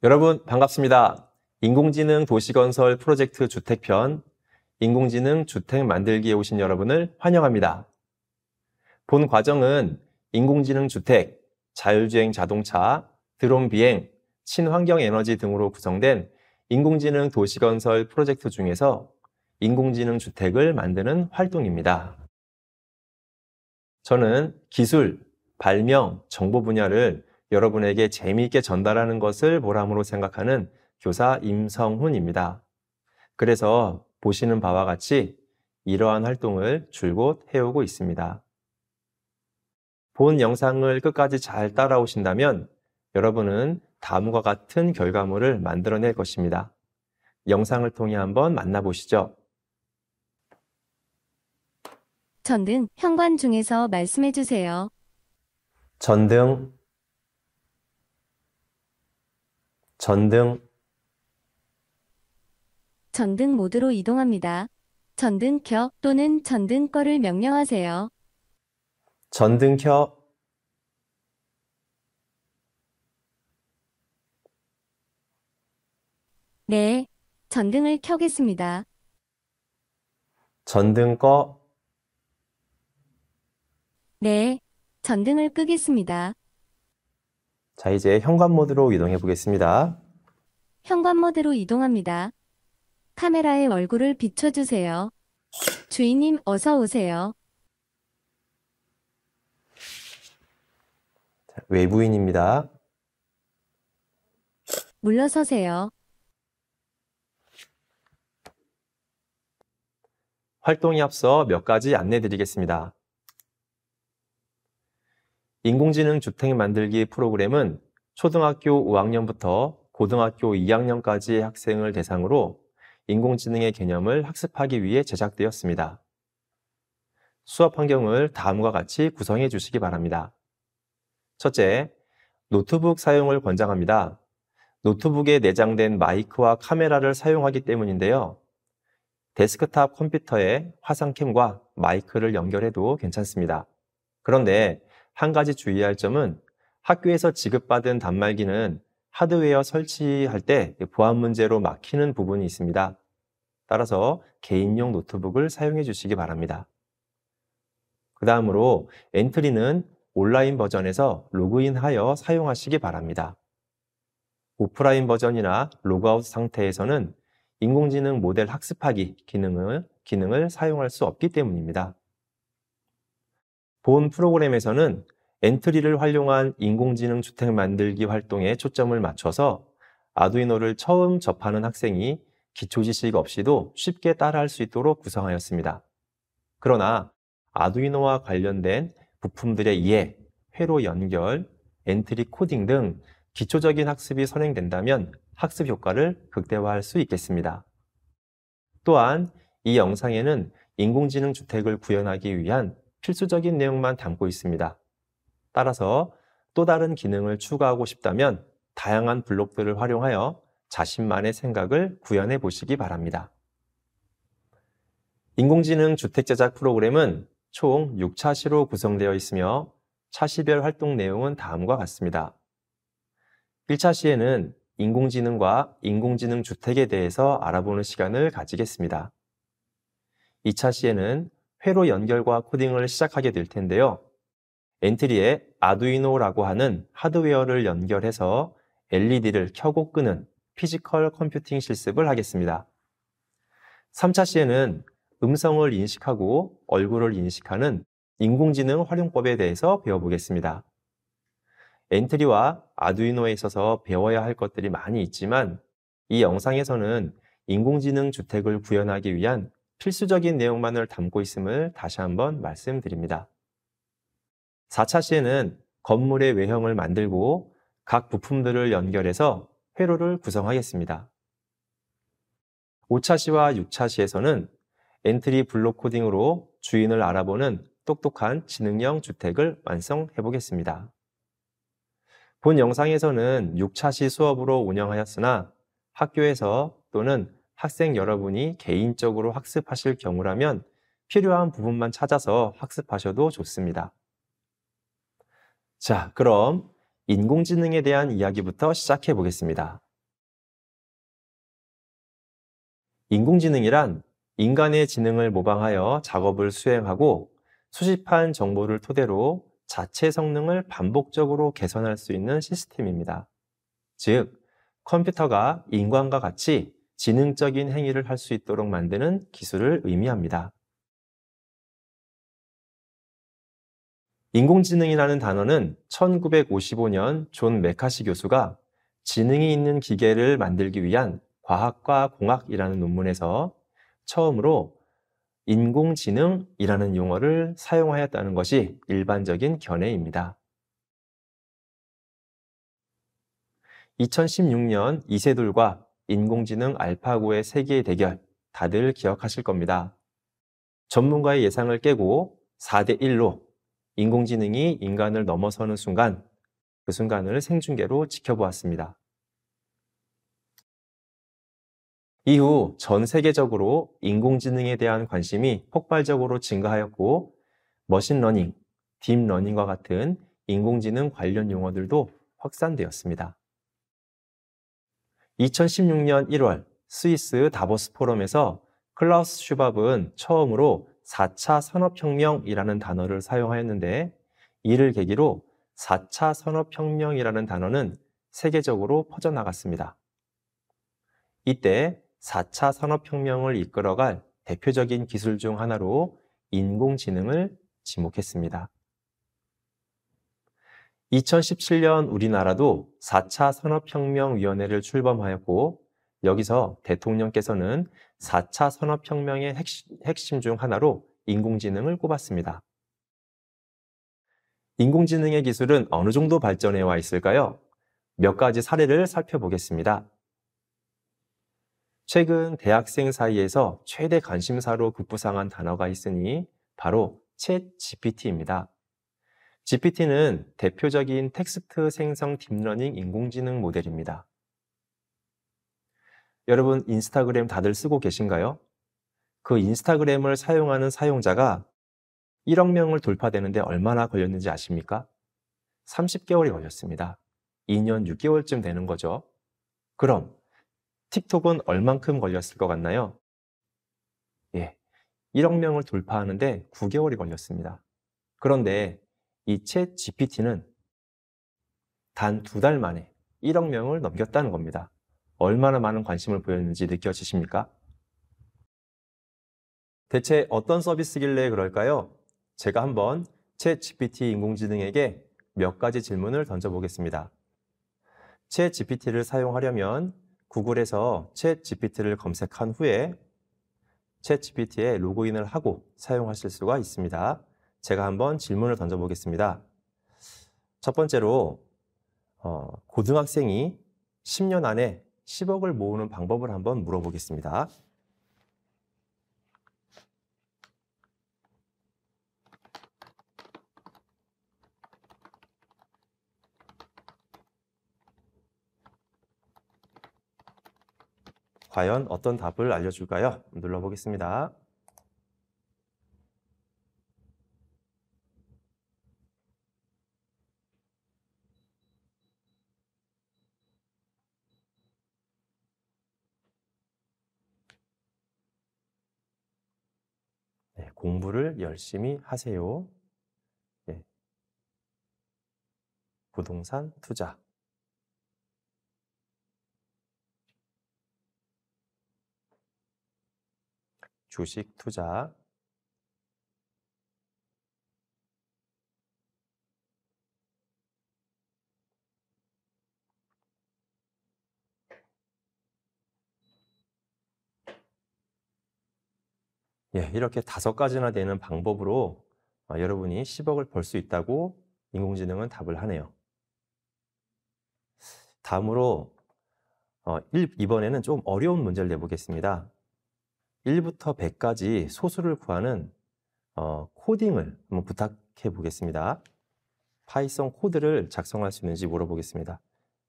여러분 반갑습니다. 인공지능 도시건설 프로젝트 주택편, 인공지능 주택 만들기에 오신 여러분을 환영합니다. 본 과정은 인공지능 주택, 자율주행 자동차, 드론 비행, 친환경 에너지 등으로 구성된 인공지능 도시건설 프로젝트 중에서 인공지능 주택을 만드는 활동입니다. 저는 기술, 발명, 정보 분야를 여러분에게 재미있게 전달하는 것을 보람으로 생각하는 교사 임성훈입니다. 그래서 보시는 바와 같이 이러한 활동을 줄곧 해오고 있습니다. 본 영상을 끝까지 잘 따라오신다면 여러분은 다음과 같은 결과물을 만들어낼 것입니다. 영상을 통해 한번 만나보시죠. 전등, 현관 중에서 말씀해 주세요. 전등, 전등 모드로 이동합니다. 전등 켜 또는 전등 꺼를 명령하세요. 전등 켜, 네, 전등을 켜겠습니다. 전등 꺼, 네, 전등을 끄겠습니다. 자, 이제 현관 모드로 이동해 보겠습니다. 현관 모드로 이동합니다. 카메라에 얼굴을 비춰주세요. 주인님 어서 오세요. 외부인입니다. 물러서세요. 활동에 앞서 몇 가지 안내 드리겠습니다. 인공지능 주택 만들기 프로그램은 초등학교 5학년부터 고등학교 2학년까지의 학생을 대상으로 인공지능의 개념을 학습하기 위해 제작되었습니다. 수업 환경을 다음과 같이 구성해 주시기 바랍니다. 첫째, 노트북 사용을 권장합니다. 노트북에 내장된 마이크와 카메라를 사용하기 때문인데요. 데스크탑 컴퓨터에 화상캠과 마이크를 연결해도 괜찮습니다. 그런데 한 가지 주의할 점은 학교에서 지급받은 단말기는 하드웨어 설치할 때 보안 문제로 막히는 부분이 있습니다. 따라서 개인용 노트북을 사용해 주시기 바랍니다. 그 다음으로 엔트리는 온라인 버전에서 로그인하여 사용하시기 바랍니다. 오프라인 버전이나 로그아웃 상태에서는 인공지능 모델 학습하기 기능을 사용할 수 없기 때문입니다. 본 프로그램에서는 엔트리를 활용한 인공지능 주택 만들기 활동에 초점을 맞춰서 아두이노를 처음 접하는 학생이 기초 지식 없이도 쉽게 따라할 수 있도록 구성하였습니다. 그러나 아두이노와 관련된 부품들의 이해, 회로 연결, 엔트리 코딩 등 기초적인 학습이 선행된다면 학습 효과를 극대화할 수 있겠습니다. 또한 이 영상에는 인공지능 주택을 구현하기 위한 필수적인 내용만 담고 있습니다. 따라서 또 다른 기능을 추가하고 싶다면 다양한 블록들을 활용하여 자신만의 생각을 구현해 보시기 바랍니다. 인공지능 주택 제작 프로그램은 총 6차시로 구성되어 있으며 차시별 활동 내용은 다음과 같습니다. 1차 시에는 인공지능과 인공지능 주택에 대해서 알아보는 시간을 가지겠습니다. 2차 시에는 회로 연결과 코딩을 시작하게 될 텐데요. 엔트리에 아두이노라고 하는 하드웨어를 연결해서 LED를 켜고 끄는 피지컬 컴퓨팅 실습을 하겠습니다. 3차 시에는 음성을 인식하고 얼굴을 인식하는 인공지능 활용법에 대해서 배워보겠습니다. 엔트리와 아두이노에 있어서 배워야 할 것들이 많이 있지만 이 영상에서는 인공지능 주택을 구현하기 위한 필수적인 내용만을 담고 있음을 다시 한번 말씀드립니다. 4차 시에는 건물의 외형을 만들고 각 부품들을 연결해서 회로를 구성하겠습니다. 5차 시와 6차 시에서는 엔트리 블록 코딩으로 주인을 알아보는 똑똑한 지능형 주택을 완성해 보겠습니다. 본 영상에서는 6차 시 수업으로 운영하였으나 학교에서 또는 학생 여러분이 개인적으로 학습하실 경우라면 필요한 부분만 찾아서 학습하셔도 좋습니다. 자, 그럼 인공지능에 대한 이야기부터 시작해 보겠습니다. 인공지능이란 인간의 지능을 모방하여 작업을 수행하고 수집한 정보를 토대로 자체 성능을 반복적으로 개선할 수 있는 시스템입니다. 즉, 컴퓨터가 인간과 같이 지능적인 행위를 할 수 있도록 만드는 기술을 의미합니다. 인공지능이라는 단어는 1955년 존 메카시 교수가 지능이 있는 기계를 만들기 위한 과학과 공학이라는 논문에서 처음으로 인공지능이라는 용어를 사용하였다는 것이 일반적인 견해입니다. 2016년 이세돌과 인공지능 알파고의 세계의 대결, 다들 기억하실 겁니다. 전문가의 예상을 깨고 4대1로 인공지능이 인간을 넘어서는 순간, 그 순간을 생중계로 지켜보았습니다. 이후 전 세계적으로 인공지능에 대한 관심이 폭발적으로 증가하였고, 머신러닝, 딥러닝과 같은 인공지능 관련 용어들도 확산되었습니다. 2016년 1월 스위스 다보스 포럼에서 클라우스 슈밥은 처음으로 4차 산업혁명이라는 단어를 사용하였는데, 이를 계기로 4차 산업혁명이라는 단어는 세계적으로 퍼져나갔습니다. 이때 4차 산업혁명을 이끌어갈 대표적인 기술 중 하나로 인공지능을 지목했습니다. 2017년 우리나라도 4차 산업혁명위원회를 출범하였고, 여기서 대통령께서는 4차 산업혁명의 핵심 중 하나로 인공지능을 꼽았습니다. 인공지능의 기술은 어느 정도 발전해 와 있을까요? 몇 가지 사례를 살펴보겠습니다. 최근 대학생 사이에서 최대 관심사로 급부상한 단어가 있으니 바로 챗 GPT입니다. GPT는 대표적인 텍스트 생성 딥러닝 인공지능 모델입니다. 여러분, 인스타그램 다들 쓰고 계신가요? 그 인스타그램을 사용하는 사용자가 1억 명을 돌파되는데 얼마나 걸렸는지 아십니까? 30개월이 걸렸습니다. 2년 6개월쯤 되는 거죠. 그럼 틱톡은 얼만큼 걸렸을 것 같나요? 1억 명을 돌파하는데 9개월이 걸렸습니다. 그런데 이 챗 GPT는 단 2달 만에 1억 명을 넘겼다는 겁니다. 얼마나 많은 관심을 보였는지 느껴지십니까? 대체 어떤 서비스길래 그럴까요? 제가 한번 챗 GPT 인공지능에게 몇 가지 질문을 던져보겠습니다. 챗 GPT를 사용하려면 구글에서 챗 GPT를 검색한 후에 챗 GPT에 로그인을 하고 사용하실 수가 있습니다. 제가 한번 질문을 던져보겠습니다. 첫 번째로 고등학생이 10년 안에 10억을 모으는 방법을 한번 물어보겠습니다. 과연 어떤 답을 알려줄까요? 눌러보겠습니다. 네, 공부를 열심히 하세요. 네. 부동산 투자. 주식 투자. 이렇게 5가지나 되는 방법으로 여러분이 10억을 벌 수 있다고 인공지능은 답을 하네요. 다음으로 이번에는 좀 어려운 문제를 내보겠습니다. 1부터 100까지 소수를 구하는 코딩을 한번 부탁해 보겠습니다. 파이썬 코드를 작성할 수 있는지 물어보겠습니다.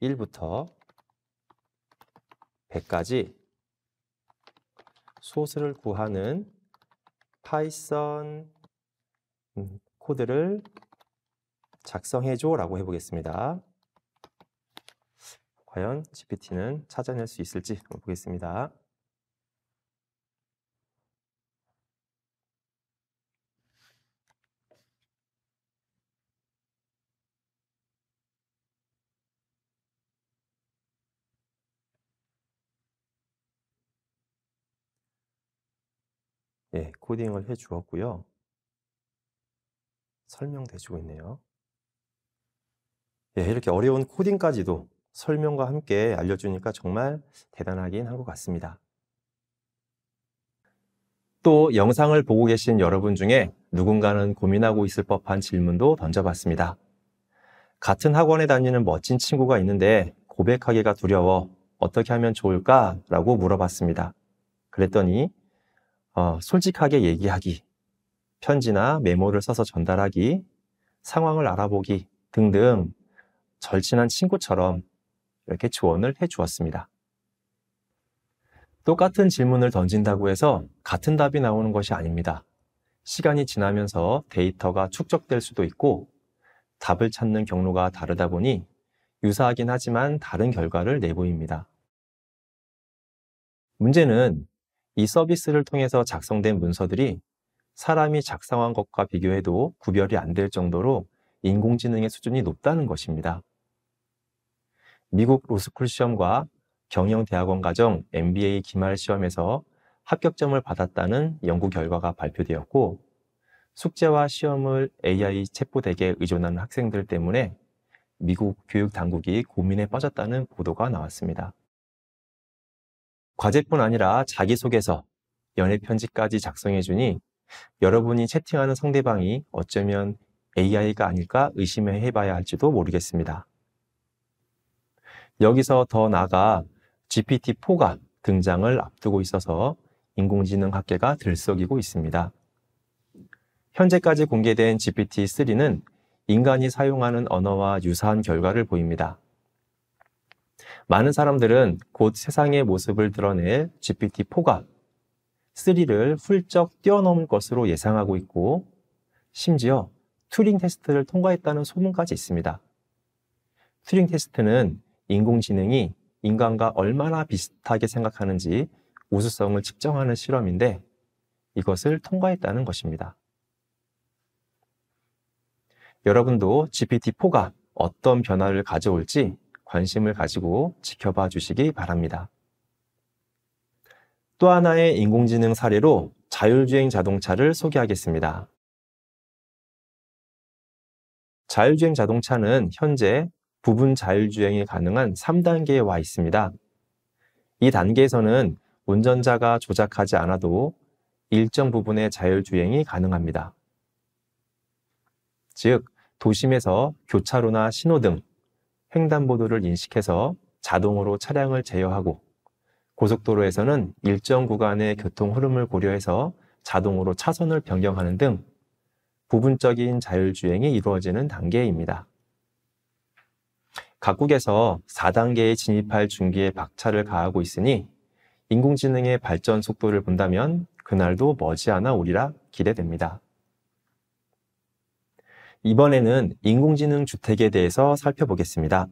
1부터 100까지 소수를 구하는 파이썬 코드를 작성해줘 라고 해보겠습니다. 과연 GPT는 찾아낼 수 있을지 보겠습니다. 예, 코딩을 해 주었고요. 설명도 해주고 있네요. 예, 이렇게 어려운 코딩까지도 설명과 함께 알려주니까 정말 대단하긴 한 것 같습니다. 또 영상을 보고 계신 여러분 중에 누군가는 고민하고 있을 법한 질문도 던져봤습니다. 같은 학원에 다니는 멋진 친구가 있는데 고백하기가 두려워. 어떻게 하면 좋을까? 라고 물어봤습니다. 그랬더니 솔직하게 얘기하기, 편지나 메모를 써서 전달하기, 상황을 알아보기 등등 절친한 친구처럼 이렇게 조언을 해 주었습니다. 똑같은 질문을 던진다고 해서 같은 답이 나오는 것이 아닙니다. 시간이 지나면서 데이터가 축적될 수도 있고 답을 찾는 경로가 다르다 보니 유사하긴 하지만 다른 결과를 내보입니다. 문제는 이 서비스를 통해서 작성된 문서들이 사람이 작성한 것과 비교해도 구별이 안 될 정도로 인공지능의 수준이 높다는 것입니다. 미국 로스쿨 시험과 경영대학원 과정 MBA 기말 시험에서 합격점을 받았다는 연구 결과가 발표되었고, 숙제와 시험을 AI 챗봇에게 의존하는 학생들 때문에 미국 교육 당국이 고민에 빠졌다는 보도가 나왔습니다. 과제뿐 아니라 자기소개서, 연애 편지까지 작성해주니 여러분이 채팅하는 상대방이 어쩌면 AI가 아닐까 의심해봐야 할지도 모르겠습니다. 여기서 더 나아가 GPT-4가 등장을 앞두고 있어서 인공지능 학계가 들썩이고 있습니다. 현재까지 공개된 GPT-3는 인간이 사용하는 언어와 유사한 결과를 보입니다. 많은 사람들은 곧 세상의 모습을 드러낼 GPT-4가 3를 훌쩍 뛰어넘을 것으로 예상하고 있고, 심지어 튜링 테스트를 통과했다는 소문까지 있습니다. 튜링 테스트는 인공지능이 인간과 얼마나 비슷하게 생각하는지 우수성을 측정하는 실험인데 이것을 통과했다는 것입니다. 여러분도 GPT-4가 어떤 변화를 가져올지 관심을 가지고 지켜봐 주시기 바랍니다. 또 하나의 인공지능 사례로 자율주행 자동차를 소개하겠습니다. 자율주행 자동차는 현재 부분 자율주행이 가능한 3단계에 와 있습니다. 이 단계에서는 운전자가 조작하지 않아도 일정 부분의 자율주행이 가능합니다. 즉, 도심에서 교차로나 신호등, 횡단보도를 인식해서 자동으로 차량을 제어하고, 고속도로에서는 일정 구간의 교통 흐름을 고려해서 자동으로 차선을 변경하는 등 부분적인 자율주행이 이루어지는 단계입니다. 각국에서 4단계에 진입할 준비에 박차를 가하고 있으니 인공지능의 발전 속도를 본다면 그날도 머지않아 오리라 기대됩니다. 이번에는 인공지능 주택에 대해서 살펴보겠습니다.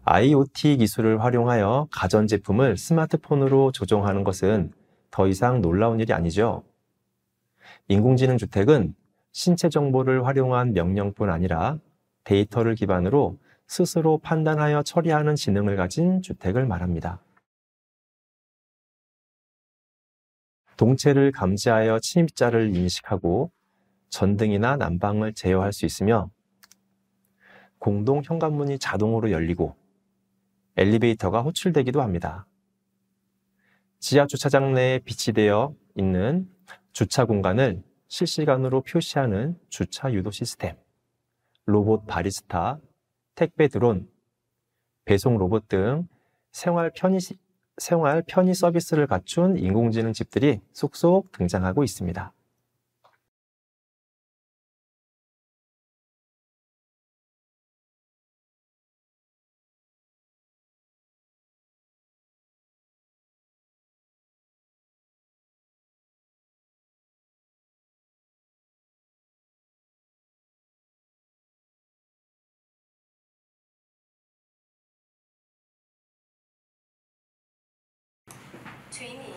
IoT 기술을 활용하여 가전제품을 스마트폰으로 조종하는 것은 더 이상 놀라운 일이 아니죠. 인공지능 주택은 신체 정보를 활용한 명령뿐 아니라 데이터를 기반으로 스스로 판단하여 처리하는 지능을 가진 주택을 말합니다. 동체를 감지하여 침입자를 인식하고 전등이나 난방을 제어할 수 있으며 공동 현관문이 자동으로 열리고 엘리베이터가 호출되기도 합니다. 지하 주차장 내에 비치되어 있는 주차 공간을 실시간으로 표시하는 주차 유도 시스템, 로봇 바리스타, 택배 드론, 배송 로봇 등 생활 편의 서비스를 갖춘 인공지능 집들이 쏙쏙 등장하고 있습니다. 주인님,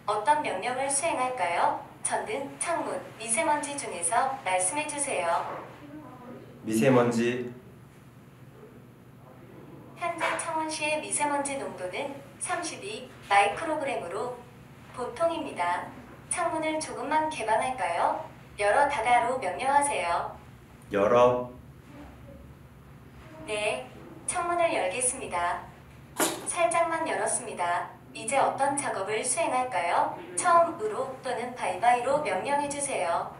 어떤 명령을 수행할까요? 전등, 창문, 미세먼지 중에서 말씀해 주세요. 미세먼지, 현재 창원시의 미세먼지 농도는 32 마이크로그램으로 보통입니다. 창문을 조금만 개방할까요? 열어 닫아로 명령하세요. 열어. 네, 창문을 열겠습니다. 살짝만 열었습니다. 이제 어떤 작업을 수행할까요? 처음으로 또는 바이바이로 명령해주세요.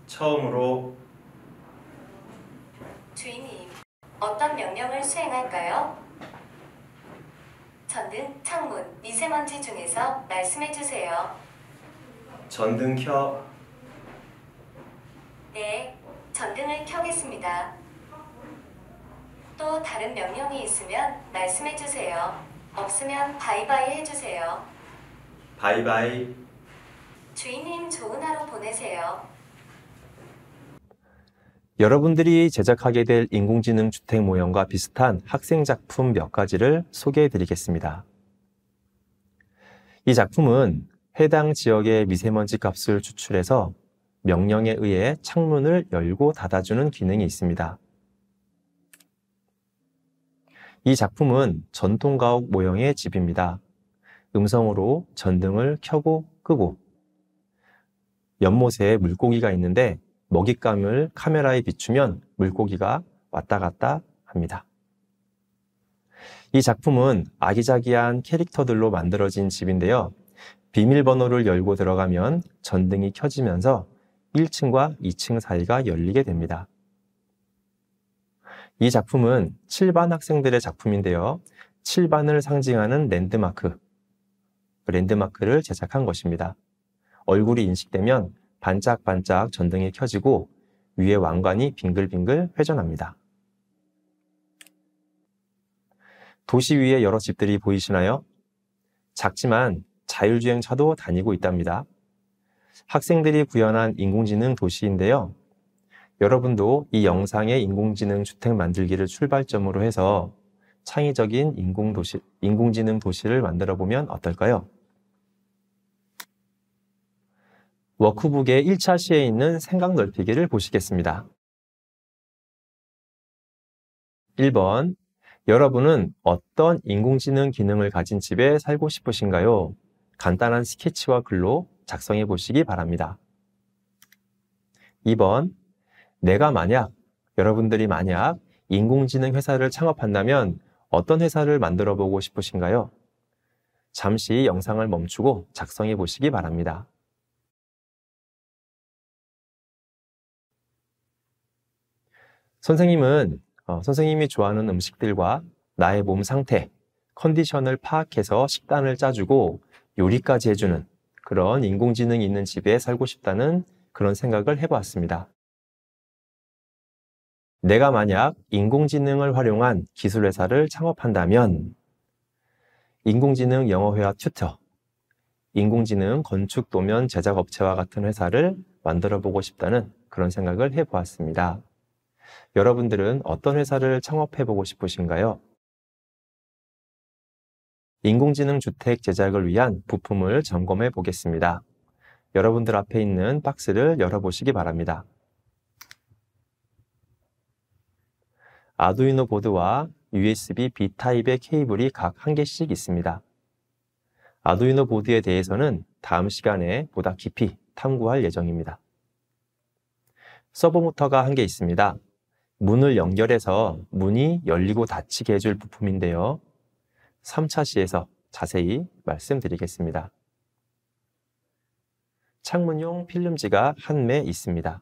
처음으로. 주인님, 어떤 명령을 수행할까요? 전등, 창문, 미세먼지 중에서 말씀해주세요. 전등 켜. 네, 전등을 켜겠습니다. 또 다른 명령이 있으면 말씀해주세요. 없으면 바이바이 해주세요. 바이바이. 주인님 좋은 하루 보내세요. 여러분들이 제작하게 될 인공지능 주택 모형과 비슷한 학생 작품 몇 가지를 소개해 드리겠습니다. 이 작품은 해당 지역의 미세먼지 값을 추출해서 명령에 의해 창문을 열고 닫아주는 기능이 있습니다. 이 작품은 전통가옥 모형의 집입니다. 음성으로 전등을 켜고 끄고, 연못에 물고기가 있는데 먹잇감을 카메라에 비추면 물고기가 왔다 갔다 합니다. 이 작품은 아기자기한 캐릭터들로 만들어진 집인데요. 비밀번호를 열고 들어가면 전등이 켜지면서 1층과 2층 사이가 열리게 됩니다. 이 작품은 7반 학생들의 작품인데요. 7반을 상징하는 랜드마크를 제작한 것입니다. 얼굴이 인식되면 반짝반짝 전등이 켜지고 위에 왕관이 빙글빙글 회전합니다. 도시 위에 여러 집들이 보이시나요? 작지만 자율주행차도 다니고 있답니다. 학생들이 구현한 인공지능 도시인데요. 여러분도 이 영상의 인공지능 주택 만들기를 출발점으로 해서 창의적인 인공지능 도시를 만들어 보면 어떨까요? 워크북의 1차 시에 있는 생각 넓히기를 보시겠습니다. 1번, 여러분은 어떤 인공지능 기능을 가진 집에 살고 싶으신가요? 간단한 스케치와 글로 작성해 보시기 바랍니다. 2번, 여러분들이 만약 인공지능 회사를 창업한다면 어떤 회사를 만들어 보고 싶으신가요? 잠시 영상을 멈추고 작성해 보시기 바랍니다. 선생님이 좋아하는 음식들과 나의 몸 상태, 컨디션을 파악해서 식단을 짜주고 요리까지 해주는 그런 인공지능이 있는 집에 살고 싶다는 그런 생각을 해보았습니다. 내가 만약 인공지능을 활용한 기술회사를 창업한다면 인공지능 영어회화 튜터, 인공지능 건축 도면 제작업체와 같은 회사를 만들어 보고 싶다는 그런 생각을 해보았습니다. 여러분들은 어떤 회사를 창업해 보고 싶으신가요? 인공지능 주택 제작을 위한 부품을 점검해 보겠습니다. 여러분들 앞에 있는 박스를 열어보시기 바랍니다. 아두이노 보드와 USB B 타입의 케이블이 각 한 개씩 있습니다. 아두이노 보드에 대해서는 다음 시간에 보다 깊이 탐구할 예정입니다. 서버 모터가 한 개 있습니다. 문을 연결해서 문이 열리고 닫히게 해줄 부품인데요. 3차 시에서 자세히 말씀드리겠습니다. 창문용 필름지가 한 매 있습니다.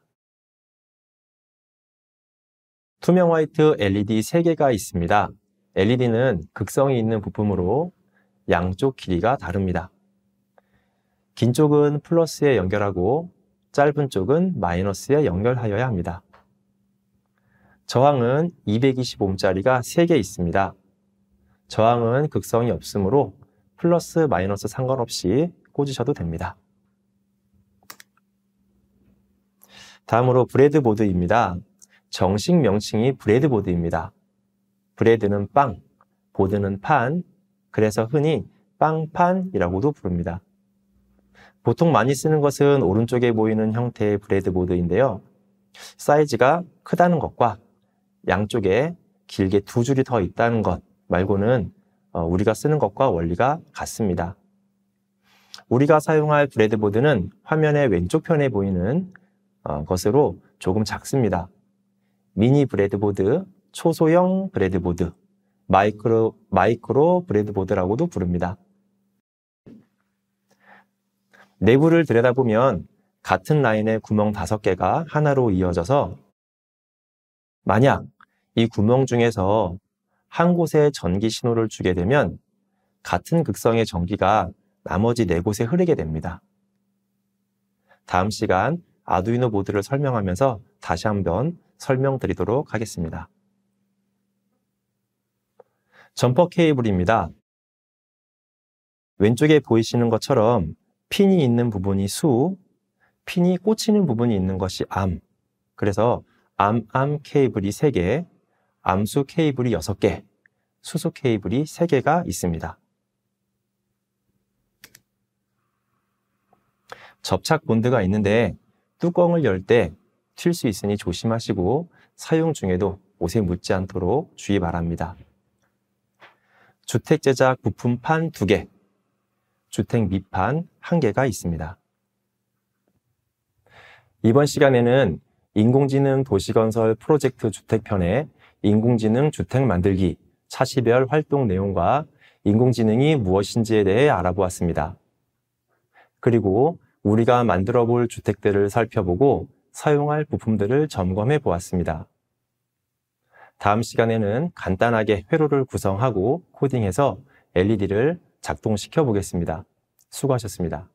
투명 화이트 LED 3개가 있습니다. LED는 극성이 있는 부품으로 양쪽 길이가 다릅니다. 긴 쪽은 플러스에 연결하고 짧은 쪽은 마이너스에 연결하여야 합니다. 저항은 220ohm짜리가 3개 있습니다. 저항은 극성이 없으므로 플러스 마이너스 상관없이 꽂으셔도 됩니다. 다음으로 브레드보드입니다. 정식 명칭이 브레드보드입니다. 브레드는 빵, 보드는 판, 그래서 흔히 빵판이라고도 부릅니다. 보통 많이 쓰는 것은 오른쪽에 보이는 형태의 브레드보드인데요. 사이즈가 크다는 것과 양쪽에 길게 2줄이 더 있다는 것 말고는 우리가 쓰는 것과 원리가 같습니다. 우리가 사용할 브레드보드는 화면의 왼쪽 편에 보이는 것으로 조금 작습니다. 미니 브레드보드, 초소형 브레드보드, 마이크로 브레드보드라고도 부릅니다. 내부를 들여다보면 같은 라인의 구멍 5개가 하나로 이어져서 만약 이 구멍 중에서 한 곳에 전기 신호를 주게 되면 같은 극성의 전기가 나머지 4곳에 흐르게 됩니다. 다음 시간 아두이노 보드를 설명하면서 다시 한번 설명드리도록 하겠습니다. 점퍼 케이블입니다. 왼쪽에 보이시는 것처럼 핀이 있는 부분이 수, 핀이 꽂히는 부분이 있는 것이 암. 그래서 암 케이블이 3개, 암수 케이블이 6개, 수수 케이블이 3개가 있습니다. 접착 본드가 있는데 뚜껑을 열 때 튈 수 있으니 조심하시고 사용 중에도 옷에 묻지 않도록 주의 바랍니다. 주택 제작 부품판 2개, 주택 밑판 1개가 있습니다. 이번 시간에는 인공지능 도시건설 프로젝트 주택편의 인공지능 주택 만들기 차시별 활동 내용과 인공지능이 무엇인지에 대해 알아보았습니다. 그리고 우리가 만들어 볼 주택들을 살펴보고 사용할 부품들을 점검해 보았습니다. 다음 시간에는 간단하게 회로를 구성하고 코딩해서 LED를 작동시켜 보겠습니다. 수고하셨습니다.